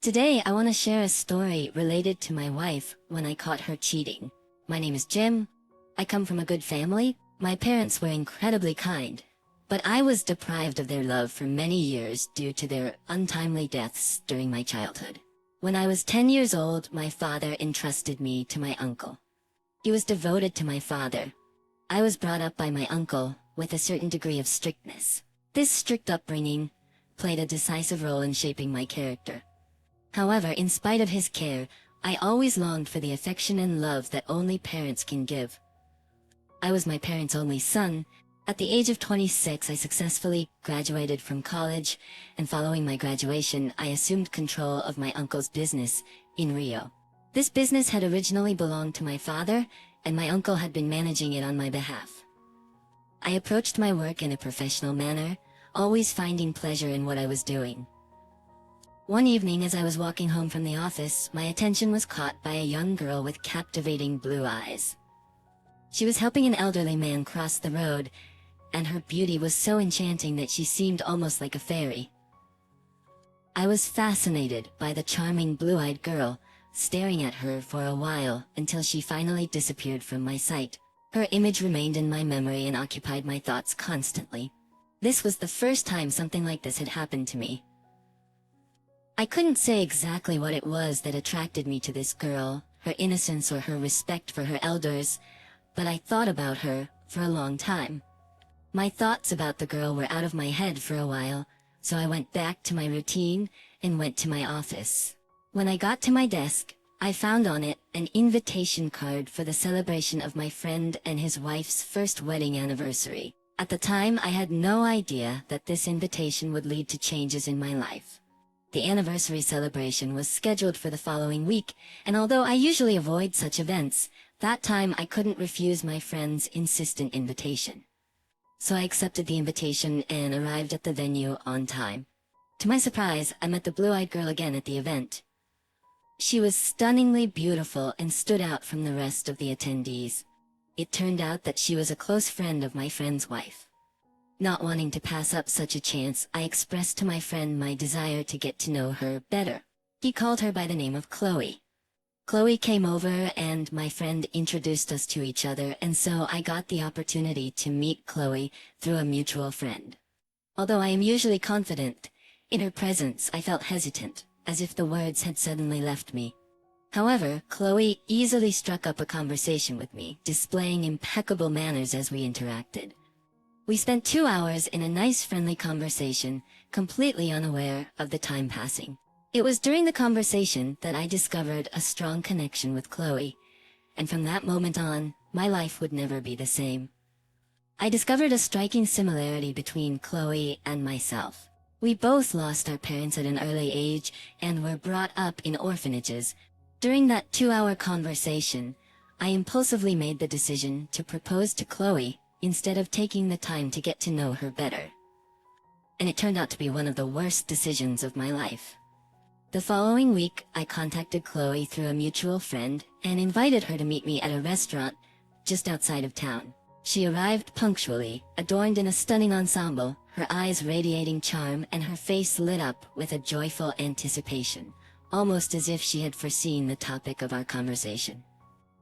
Today, I want to share a story related to my wife when I caught her cheating. My name is Jim. I come from a good family. My parents were incredibly kind, but I was deprived of their love for many years due to their untimely deaths during my childhood. When I was 10 years old, my father entrusted me to my uncle. He was devoted to my father. I was brought up by my uncle with a certain degree of strictness. This strict upbringing played a decisive role in shaping my character. However, in spite of his care, I always longed for the affection and love that only parents can give. I was my parents' only son. At the age of 26, I successfully graduated from college, and following my graduation, I assumed control of my uncle's business in Rio. This business had originally belonged to my father, and my uncle had been managing it on my behalf. I approached my work in a professional manner, always finding pleasure in what I was doing. One evening as I was walking home from the office, my attention was caught by a young girl with captivating blue eyes. She was helping an elderly man cross the road, and her beauty was so enchanting that she seemed almost like a fairy. I was fascinated by the charming blue-eyed girl, staring at her for a while until she finally disappeared from my sight. Her image remained in my memory and occupied my thoughts constantly. This was the first time something like this had happened to me. I couldn't say exactly what it was that attracted me to this girl, her innocence or her respect for her elders, but I thought about her for a long time. My thoughts about the girl were out of my head for a while, so I went back to my routine and went to my office. When I got to my desk, I found on it an invitation card for the celebration of my friend and his wife's first wedding anniversary. At the time, I had no idea that this invitation would lead to changes in my life. The anniversary celebration was scheduled for the following week, and although I usually avoid such events, that time I couldn't refuse my friend's insistent invitation. So I accepted the invitation and arrived at the venue on time. To my surprise, I met the blue-eyed girl again at the event. She was stunningly beautiful and stood out from the rest of the attendees. It turned out that she was a close friend of my friend's wife. Not wanting to pass up such a chance, I expressed to my friend my desire to get to know her better. He called her by the name of Chloe. Chloe came over and my friend introduced us to each other, and so I got the opportunity to meet Chloe through a mutual friend. Although I am usually confident, in her presence I felt hesitant, as if the words had suddenly left me. However, Chloe easily struck up a conversation with me, displaying impeccable manners as we interacted. We spent 2 hours in a nice friendly conversation, completely unaware of the time passing. It was during the conversation that I discovered a strong connection with Chloe, and from that moment on, my life would never be the same. I discovered a striking similarity between Chloe and myself. We both lost our parents at an early age and were brought up in orphanages. During that 2-hour conversation, I impulsively made the decision to propose to Chloe instead of taking the time to get to know her better. And it turned out to be one of the worst decisions of my life. The following week, I contacted Chloe through a mutual friend and invited her to meet me at a restaurant just outside of town. She arrived punctually, adorned in a stunning ensemble, her eyes radiating charm and her face lit up with a joyful anticipation, almost as if she had foreseen the topic of our conversation.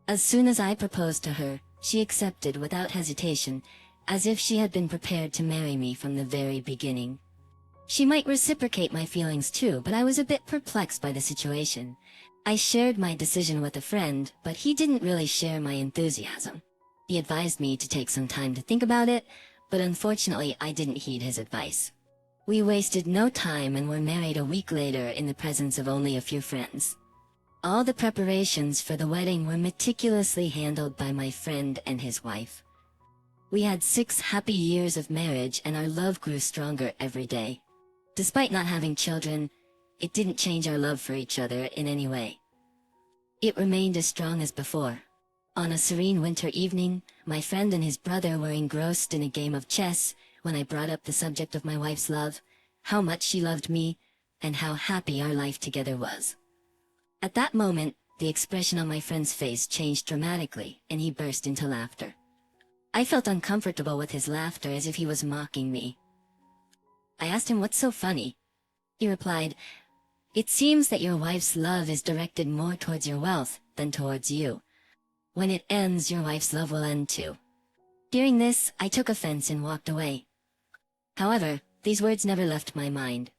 As soon as I proposed to her, she accepted without hesitation, as if she had been prepared to marry me from the very beginning. She might reciprocate my feelings too, but I was a bit perplexed by the situation. I shared my decision with a friend, but he didn't really share my enthusiasm. He advised me to take some time to think about it, but unfortunately I didn't heed his advice. We wasted no time and were married a week later in the presence of only a few friends. All the preparations for the wedding were meticulously handled by my friend and his wife. We had 6 happy years of marriage and our love grew stronger every day. Despite not having children, it didn't change our love for each other in any way. It remained as strong as before. On a serene winter evening, my friend and his brother were engrossed in a game of chess when I brought up the subject of my wife's love, how much she loved me, and how happy our life together was. At that moment, the expression on my friend's face changed dramatically, and he burst into laughter. I felt uncomfortable with his laughter, as if he was mocking me. I asked him, "What's so funny?" He replied, It seems that your wife's love is directed more towards your wealth than towards you. When it ends, your wife's love will end too." Hearing this, I took offense and walked away. However, these words never left my mind.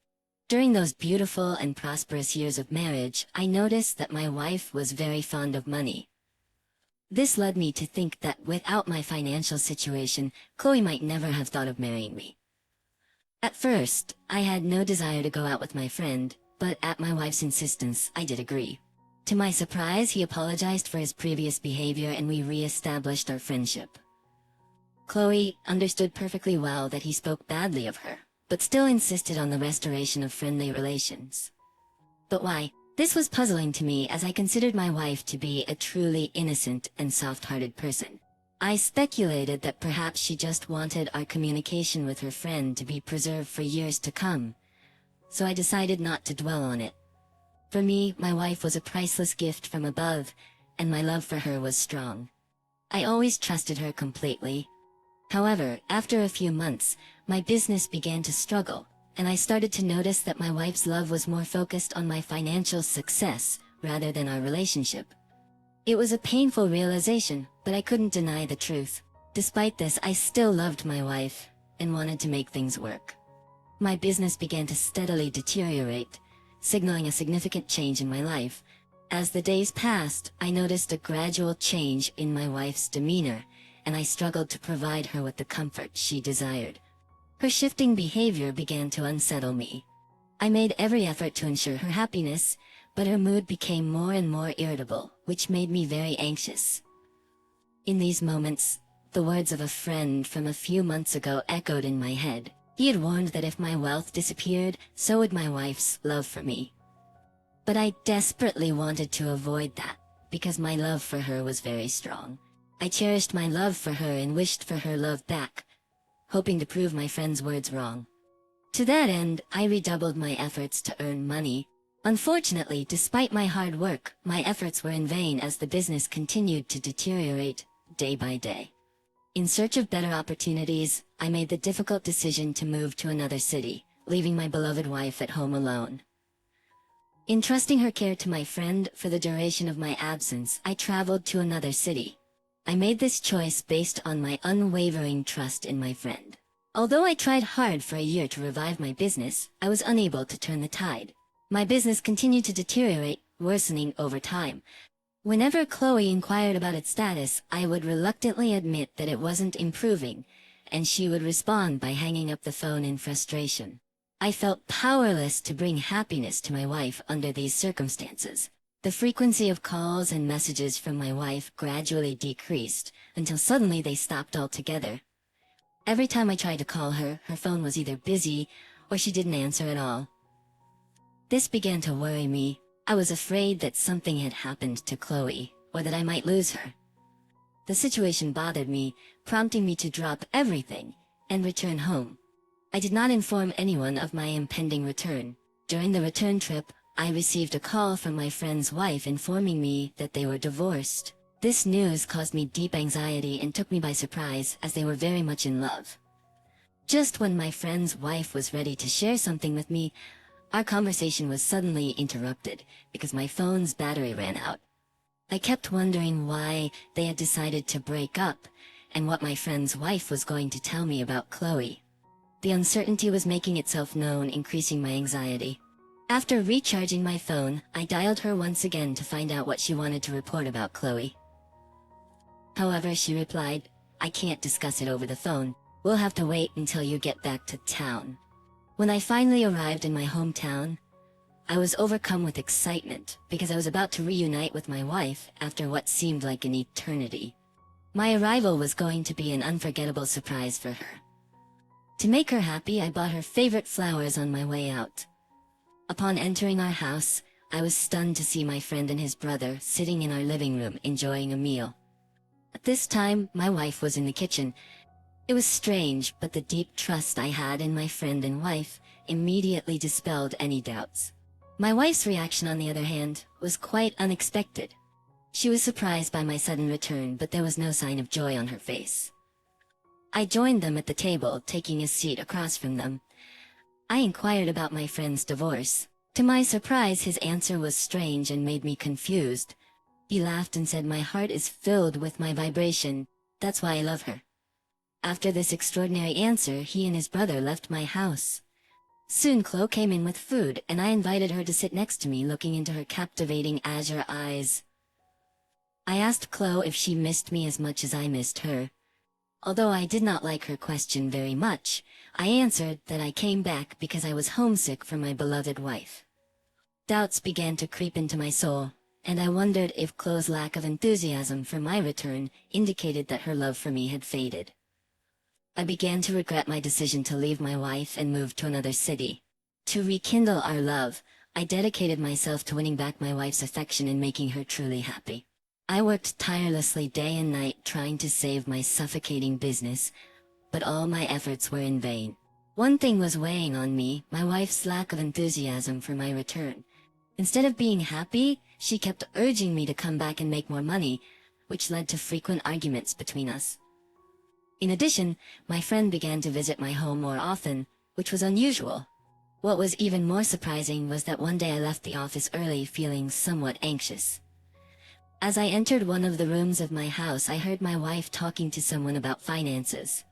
During those beautiful and prosperous years of marriage, I noticed that my wife was very fond of money. This led me to think that without my financial situation, Chloe might never have thought of marrying me. At first, I had no desire to go out with my friend, but at my wife's insistence, I did agree. To my surprise, he apologized for his previous behavior and we re-established our friendship. Chloe understood perfectly well that he spoke badly of her, but still insisted on the restoration of friendly relations. But why? This was puzzling to me as I considered my wife to be a truly innocent and soft-hearted person. I speculated that perhaps she just wanted our communication with her friend to be preserved for years to come, so I decided not to dwell on it. For me, my wife was a priceless gift from above, and my love for her was strong. I always trusted her completely. However, after a few months, my business began to struggle, and I started to notice that my wife's love was more focused on my financial success rather than our relationship. It was a painful realization, but I couldn't deny the truth. Despite this, I still loved my wife and wanted to make things work. My business began to steadily deteriorate, signaling a significant change in my life. As the days passed, I noticed a gradual change in my wife's demeanor, and I struggled to provide her with the comfort she desired. Her shifting behavior began to unsettle me. I made every effort to ensure her happiness, but her mood became more and more irritable, which made me very anxious. In these moments, the words of a friend from a few months ago echoed in my head. He had warned that if my wealth disappeared, so would my wife's love for me. But I desperately wanted to avoid that, because my love for her was very strong. I cherished my love for her and wished for her love back, hoping to prove my friend's words wrong. To that end, I redoubled my efforts to earn money. Unfortunately, despite my hard work, my efforts were in vain as the business continued to deteriorate day by day. In search of better opportunities, I made the difficult decision to move to another city, leaving my beloved wife at home alone. Entrusting her care to my friend for the duration of my absence, I traveled to another city. I made this choice based on my unwavering trust in my friend. Although I tried hard for a year to revive my business, I was unable to turn the tide. My business continued to deteriorate, worsening over time. Whenever Chloe inquired about its status, I would reluctantly admit that it wasn't improving, and she would respond by hanging up the phone in frustration. I felt powerless to bring happiness to my wife under these circumstances. The frequency of calls and messages from my wife gradually decreased, until suddenly they stopped altogether. Every time I tried to call her, her phone was either busy, or she didn't answer at all. This began to worry me. I was afraid that something had happened to Chloe, or that I might lose her. The situation bothered me, prompting me to drop everything and return home. I did not inform anyone of my impending return. During the return trip, I received a call from my friend's wife informing me that they were divorced. This news caused me deep anxiety and took me by surprise, as they were very much in love. Just when my friend's wife was ready to share something with me, our conversation was suddenly interrupted because my phone's battery ran out. I kept wondering why they had decided to break up and what my friend's wife was going to tell me about Chloe. The uncertainty was making itself known, increasing my anxiety. After recharging my phone, I dialed her once again to find out what she wanted to report about Chloe. However, she replied, "I can't discuss it over the phone. We'll have to wait until you get back to town." When I finally arrived in my hometown, I was overcome with excitement because I was about to reunite with my wife after what seemed like an eternity. My arrival was going to be an unforgettable surprise for her. To make her happy, I bought her favorite flowers on my way out. Upon entering our house, I was stunned to see my friend and his brother sitting in our living room enjoying a meal. At this time, my wife was in the kitchen. It was strange, but the deep trust I had in my friend and wife immediately dispelled any doubts. My wife's reaction, on the other hand, was quite unexpected. She was surprised by my sudden return, but there was no sign of joy on her face. I joined them at the table, taking a seat across from them. I inquired about my friend's divorce. To my surprise, his answer was strange and made me confused. He laughed and said, "My heart is filled with my vibration. That's why I love her." After this extraordinary answer, he and his brother left my house. Soon Chloe came in with food, and I invited her to sit next to me, looking into her captivating azure eyes. I asked Chloe if she missed me as much as I missed her. Although I did not like her question very much, I answered that I came back because I was homesick for my beloved wife. Doubts began to creep into my soul, and I wondered if Chloe's lack of enthusiasm for my return indicated that her love for me had faded. I began to regret my decision to leave my wife and move to another city. To rekindle our love, I dedicated myself to winning back my wife's affection and making her truly happy. I worked tirelessly day and night trying to save my suffocating business, but all my efforts were in vain. One thing was weighing on me: my wife's lack of enthusiasm for my return. Instead of being happy, she kept urging me to come back and make more money, which led to frequent arguments between us. In addition, my friend began to visit my home more often, which was unusual. What was even more surprising was that one day I left the office early, feeling somewhat anxious. As I entered one of the rooms of my house, I heard my wife talking to someone about finances.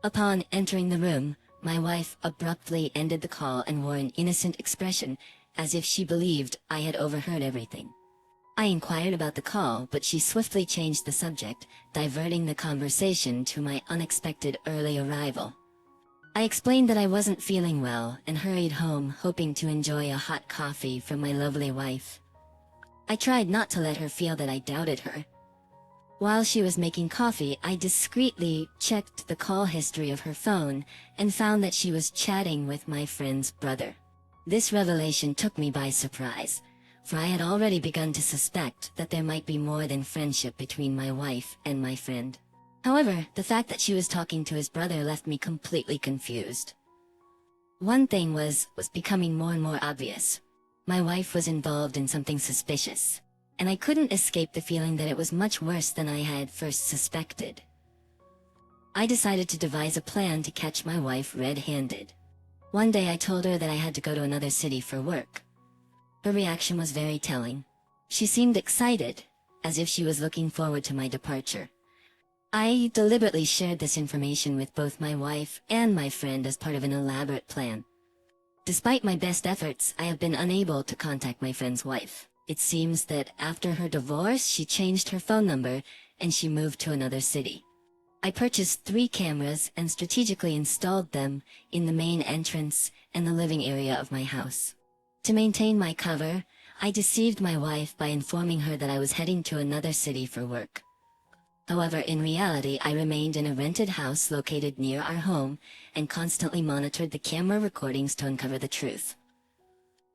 Upon entering the room, my wife abruptly ended the call and wore an innocent expression, as if she believed I had overheard everything. I inquired about the call, but she swiftly changed the subject, diverting the conversation to my unexpected early arrival. I explained that I wasn't feeling well and hurried home, hoping to enjoy a hot coffee from my lovely wife. I tried not to let her feel that I doubted her. While she was making coffee, I discreetly checked the call history of her phone and found that she was chatting with my friend's brother. This revelation took me by surprise, for I had already begun to suspect that there might be more than friendship between my wife and my friend. However, the fact that she was talking to his brother left me completely confused. One thing was becoming more and more obvious. My wife was involved in something suspicious, and I couldn't escape the feeling that it was much worse than I had first suspected. I decided to devise a plan to catch my wife red-handed. One day I told her that I had to go to another city for work. Her reaction was very telling. She seemed excited, as if she was looking forward to my departure. I deliberately shared this information with both my wife and my friend as part of an elaborate plan. Despite my best efforts, I have been unable to contact my friend's wife. It seems that after her divorce, she changed her phone number and she moved to another city. I purchased 3 cameras and strategically installed them in the main entrance and the living area of my house. To maintain my cover, I deceived my wife by informing her that I was heading to another city for work. However, in reality, I remained in a rented house located near our home and constantly monitored the camera recordings to uncover the truth.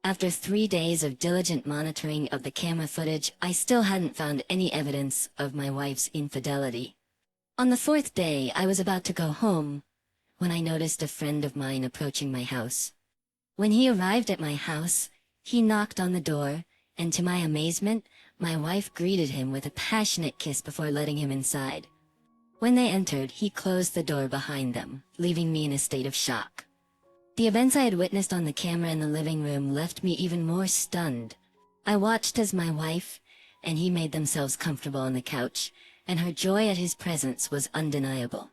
After 3 days of diligent monitoring of the camera footage, I still hadn't found any evidence of my wife's infidelity. On the 4th day, I was about to go home when I noticed a friend of mine approaching my house. When he arrived at my house, he knocked on the door, and to my amazement, my wife greeted him with a passionate kiss before letting him inside. When they entered, he closed the door behind them, leaving me in a state of shock. The events I had witnessed on the camera in the living room left me even more stunned. I watched as my wife and he made themselves comfortable on the couch, and her joy at his presence was undeniable.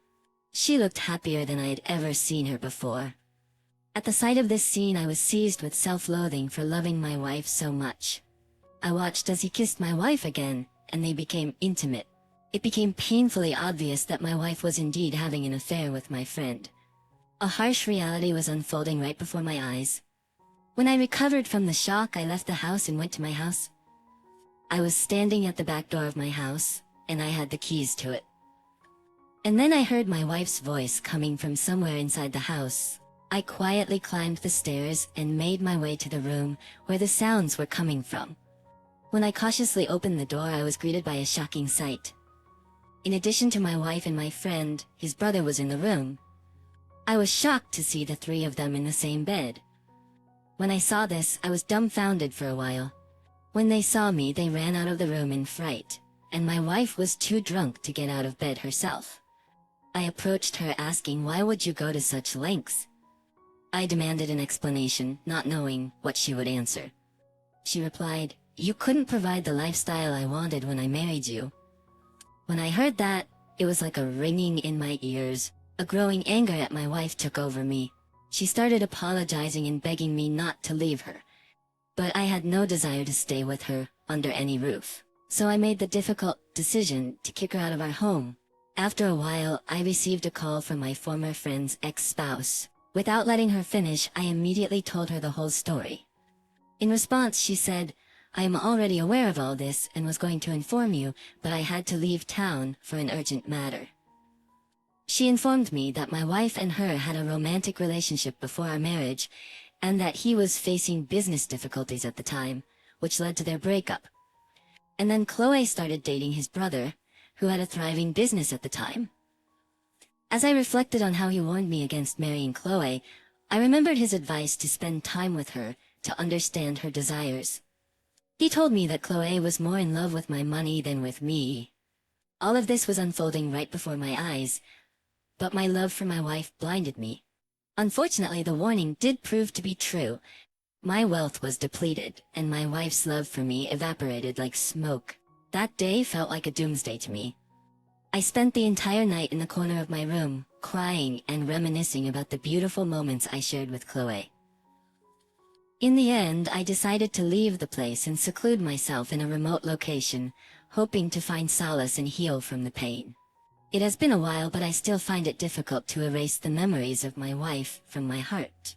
She looked happier than I had ever seen her before. At the sight of this scene, I was seized with self-loathing for loving my wife so much. I watched as he kissed my wife again, and they became intimate. It became painfully obvious that my wife was indeed having an affair with my friend. A harsh reality was unfolding right before my eyes. When I recovered from the shock, I left the house and went to my house. I was standing at the back door of my house, and I had the keys to it. And then I heard my wife's voice coming from somewhere inside the house. I quietly climbed the stairs and made my way to the room where the sounds were coming from. When I cautiously opened the door, I was greeted by a shocking sight. In addition to my wife and my friend, his brother was in the room. I was shocked to see the 3 of them in the same bed. When I saw this, I was dumbfounded for a while. When they saw me, they ran out of the room in fright, and my wife was too drunk to get out of bed herself. I approached her asking, "Why would you go to such lengths?" I demanded an explanation, not knowing what she would answer. She replied, "You couldn't provide the lifestyle I wanted when I married you." When I heard that, it was like a ringing in my ears. A growing anger at my wife took over me. She started apologizing and begging me not to leave her. But I had no desire to stay with her under any roof. So I made the difficult decision to kick her out of our home. After a while, I received a call from my former friend's ex-spouse. Without letting her finish, I immediately told her the whole story. In response, she said, "I am already aware of all this and was going to inform you, but I had to leave town for an urgent matter." She informed me that my wife and her had a romantic relationship before our marriage, and that he was facing business difficulties at the time, which led to their breakup. And then Chloe started dating his brother, who had a thriving business at the time. As I reflected on how he warned me against marrying Chloe, I remembered his advice to spend time with her to understand her desires. He told me that Chloe was more in love with my money than with me. All of this was unfolding right before my eyes, but my love for my wife blinded me. Unfortunately, the warning did prove to be true. My wealth was depleted, and my wife's love for me evaporated like smoke. That day felt like a doomsday to me. I spent the entire night in the corner of my room, crying and reminiscing about the beautiful moments I shared with Chloe. In the end, I decided to leave the place and seclude myself in a remote location, hoping to find solace and heal from the pain. It has been a while, but I still find it difficult to erase the memories of my wife from my heart.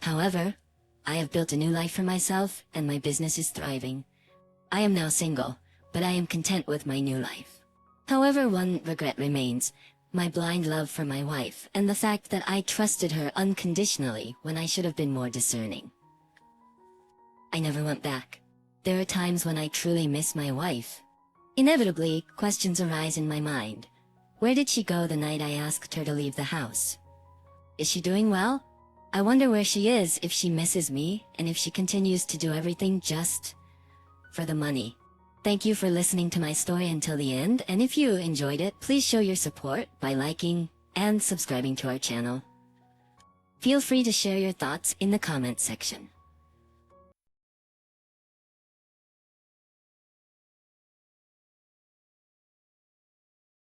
However, I have built a new life for myself, and my business is thriving. I am now single, but I am content with my new life. However, one regret remains: my blind love for my wife, and the fact that I trusted her unconditionally when I should have been more discerning. I never went back. There are times when I truly miss my wife. Inevitably, questions arise in my mind. Where did she go the night I asked her to leave the house? Is she doing well? I wonder where she is, if she misses me, and if she continues to do everything just for the money. Thank you for listening to my story until the end, and if you enjoyed it, please show your support by liking and subscribing to our channel. Feel free to share your thoughts in the comment section.